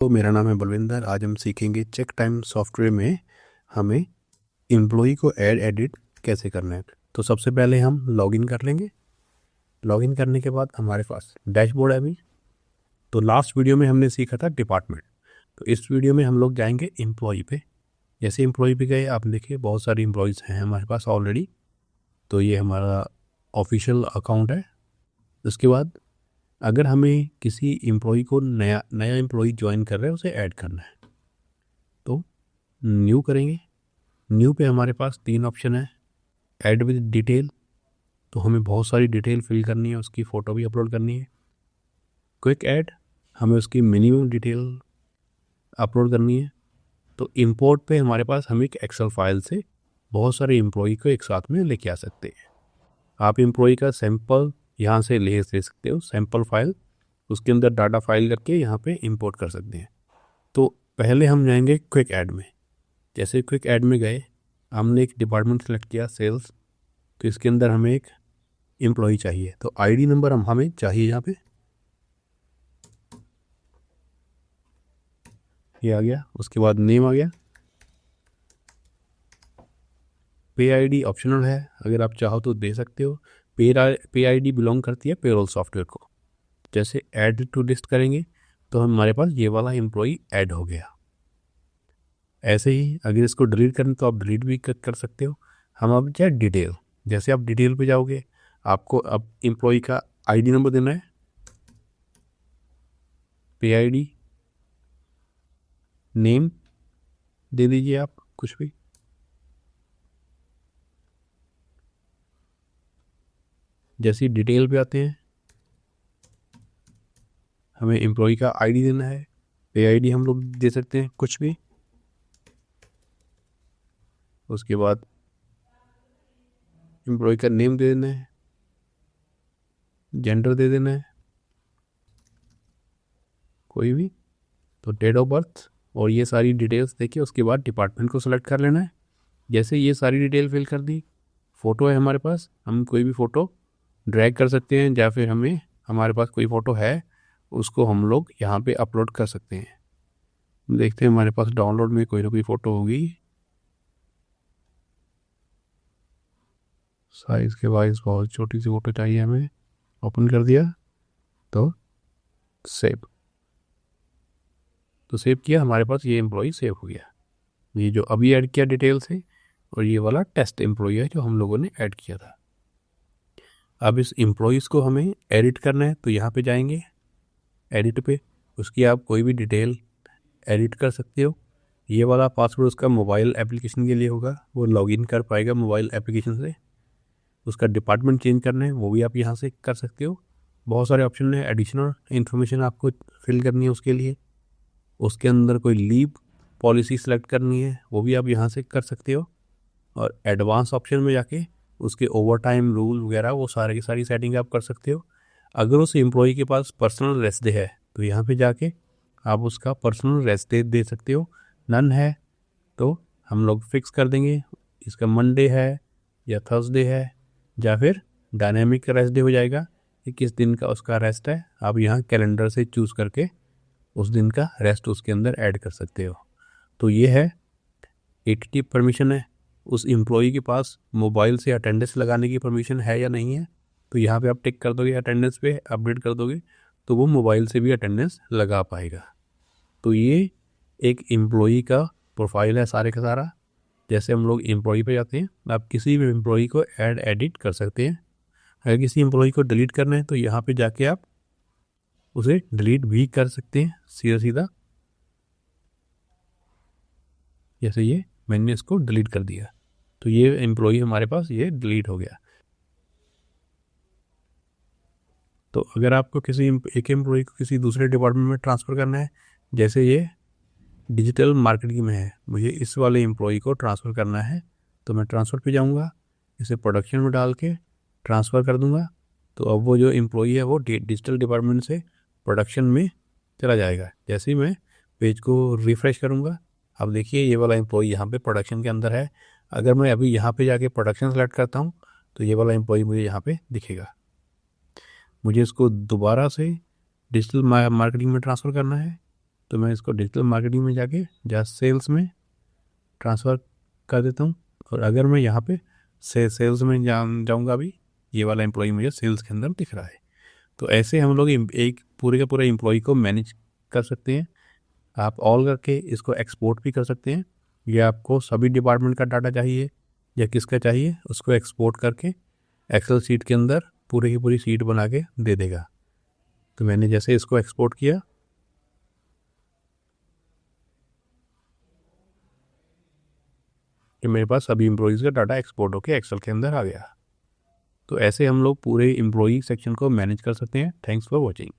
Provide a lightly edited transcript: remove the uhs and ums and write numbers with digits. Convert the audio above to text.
तो मेरा नाम है बलविंदर। आज हम सीखेंगे चेक टाइम सॉफ्टवेयर में हमें एम्प्लॉई को ऐड एडिट कैसे करना है। तो सबसे पहले हम लॉगिन कर लेंगे। लॉगिन करने के बाद हमारे पास डैशबोर्ड है अभी। तो लास्ट वीडियो में हमने सीखा था डिपार्टमेंट, तो इस वीडियो में हम लोग जाएंगे एम्प्लॉई पे। जैसे एम्प्लॉई पे गए, आप देखिए बहुत सारी एम्प्लॉयज़ हैं हमारे पास ऑलरेडी। तो ये हमारा ऑफिशियल अकाउंट है। उसके बाद अगर हमें किसी एम्प्लॉई को नया एम्प्लॉई ज्वाइन कर रहे हैं, उसे ऐड करना है, तो न्यू करेंगे। न्यू पे हमारे पास 3 ऑप्शन है। ऐड विद डिटेल, तो हमें बहुत सारी डिटेल फिल करनी है, उसकी फ़ोटो भी अपलोड करनी है। क्विक ऐड, हमें उसकी मिनिमम डिटेल अपलोड करनी है। तो इंपोर्ट पे हमारे पास हम एक एक्सेल फाइल से बहुत सारे एम्प्लॉई को एक साथ में लेके आ सकते हैं। आप एम्प्लॉई का सैंपल यहाँ से ले सकते हो, सैंपल फाइल, उसके अंदर डाटा फाइल करके यहाँ पे इंपोर्ट कर सकते हैं। तो पहले हम जाएंगे क्विक ऐड में। जैसे क्विक ऐड में गए, हमने एक डिपार्टमेंट सेलेक्ट किया सेल्स, तो इसके अंदर हमें एक एम्प्लॉई चाहिए। तो आईडी नंबर हमें चाहिए, यहाँ पे ये आ गया। उसके बाद नेम आ गया। पे आईडी ऑप्शनल है, अगर आप चाहो तो दे सकते हो। पे आईडी बिलोंग करती है पेरोल सॉफ्टवेयर को। जैसे ऐड टू लिस्ट करेंगे तो हमारे पास ये वाला एम्प्लॉई ऐड हो गया। ऐसे ही अगर इसको डिलीट करें तो आप डिलीट भी कर सकते हो। हम अब चाहे डिटेल, जैसे आप डिटेल पे जाओगे, आपको अब एम्प्लॉई का आईडी नंबर देना है, पे आईडी, नेम दे दीजिए आप कुछ भी। जैसे डिटेल पे आते हैं, हमें एम्प्लॉई का आईडी देना है, पे आईडी हम लोग दे सकते हैं कुछ भी। उसके बाद एम्प्लॉय का नेम दे देना है, जेंडर दे देना है कोई भी, तो डेट ऑफ बर्थ और ये सारी डिटेल्स देखिए। उसके बाद डिपार्टमेंट को सेलेक्ट कर लेना है। जैसे ये सारी डिटेल फिल कर दी, फ़ोटो है हमारे पास, हम कोई भी फ़ोटो ड्रैग कर सकते हैं, या फिर हमारे पास कोई फ़ोटो है उसको हम लोग यहाँ पे अपलोड कर सकते हैं। देखते हैं हमारे पास डाउनलोड में कोई ना कोई फ़ोटो होगी। साइज़ के वाइज बहुत छोटी सी फ़ोटो चाहिए हमें। ओपन कर दिया तो सेव, तो सेव किया, हमारे पास ये एम्प्लॉई सेव हो गया। ये जो अभी ऐड किया डिटेल्स है, और ये वाला टेस्ट एम्प्लॉई है जो हम लोगों ने ऐड किया था। अब इस एम्प्लॉइज़ को हमें एडिट करना है, तो यहाँ पे जाएंगे एडिट पे, उसकी आप कोई भी डिटेल एडिट कर सकते हो। ये वाला पासवर्ड उसका मोबाइल एप्लीकेशन के लिए होगा, वो लॉगिन कर पाएगा मोबाइल एप्लीकेशन से। उसका डिपार्टमेंट चेंज करना है, वो भी आप यहाँ से कर सकते हो। बहुत सारे ऑप्शन है, एडिशनल इन्फॉर्मेशन आपको फिल करनी है उसके लिए। उसके अंदर कोई लीव पॉलिसी सेलेक्ट करनी है, वो भी आप यहाँ से कर सकते हो। और एडवांस ऑप्शन में जाके उसके ओवर टाइम रूल वगैरह वो सारे की सारी सेटिंग आप कर सकते हो। अगर उस एम्प्लॉई के पास पर्सनल रेस्ट डे है, तो यहाँ पे जाके आप उसका पर्सनल रेस्ट डे दे सकते हो। नन है तो हम लोग फिक्स कर देंगे, इसका मंडे है या थर्सडे है, या फिर डायनेमिक रेस्ट डे हो जाएगा कि किस दिन का उसका रेस्ट है। आप यहाँ कैलेंडर से चूज़ करके उस दिन का रेस्ट उसके अंदर ऐड कर सकते हो। तो ये है एटीटी परमिशन है। उस एम्प्लॉई के पास मोबाइल से अटेंडेंस लगाने की परमिशन है या नहीं है, तो यहाँ पे आप टिक कर दोगे, अटेंडेंस पे अपडेट कर दोगे, तो वो मोबाइल से भी अटेंडेंस लगा पाएगा। तो ये एक एम्प्लॉई का प्रोफाइल है सारे का सारा। जैसे हम लोग एम्प्लॉई पे जाते हैं, आप किसी भी एम्प्लॉई को ऐड एडिट कर सकते हैं। अगर किसी एम्प्लॉई को डिलीट करना है तो यहाँ पे जाके आप उसे डिलीट भी कर सकते हैं सीधा सीधा। जैसे ये मैंने इसको डिलीट कर दिया, तो ये एम्प्लॉई हमारे पास ये डिलीट हो गया। तो अगर आपको एक एम्प्लॉई को किसी दूसरे डिपार्टमेंट में ट्रांसफ़र करना है, जैसे ये डिजिटल मार्केटिंग में है, मुझे इस वाले एम्प्लॉई को ट्रांसफ़र करना है, तो मैं ट्रांसफ़र पे जाऊँगा, इसे प्रोडक्शन में डाल के ट्रांसफ़र कर दूँगा। तो अब वो जो एम्प्लॉई है वो डिजिटल डिपार्टमेंट से प्रोडक्शन में चला जाएगा। जैसे ही मैं पेज को रिफ़्रेश करूँगा, अब देखिए ये वाला एम्प्लॉई यहाँ पे प्रोडक्शन के अंदर है। अगर मैं अभी यहाँ पे जाके प्रोडक्शन सेलेक्ट करता हूँ तो ये वाला एम्प्लॉई मुझे यहाँ पे दिखेगा। मुझे इसको दोबारा से डिजिटल मार्केटिंग में ट्रांसफ़र करना है, तो मैं इसको डिजिटल मार्केटिंग में जाके जस्ट सेल्स में ट्रांसफ़र कर देता हूँ। और अगर मैं यहाँ पे सेल्स में जाऊँगा भी, ये वाला एम्प्लॉई मुझे सेल्स के अंदर दिख रहा है। तो ऐसे हम लोग एक पूरे का पूरा एम्प्लॉई को मैनेज कर सकते हैं। आप ऑल करके इसको एक्सपोर्ट भी कर सकते हैं, या आपको सभी डिपार्टमेंट का डाटा चाहिए या किसका चाहिए, उसको एक्सपोर्ट करके एक्सेल शीट के अंदर पूरी की पूरी शीट बना के दे देगा। तो मैंने जैसे इसको एक्सपोर्ट किया, कि मेरे पास सभी एम्प्लॉयज़ का डाटा एक्सपोर्ट होकर एक्सेल के अंदर आ गया। तो ऐसे हम लोग पूरे एम्प्लॉई सेक्शन को मैनेज कर सकते हैं। Thanks for watching.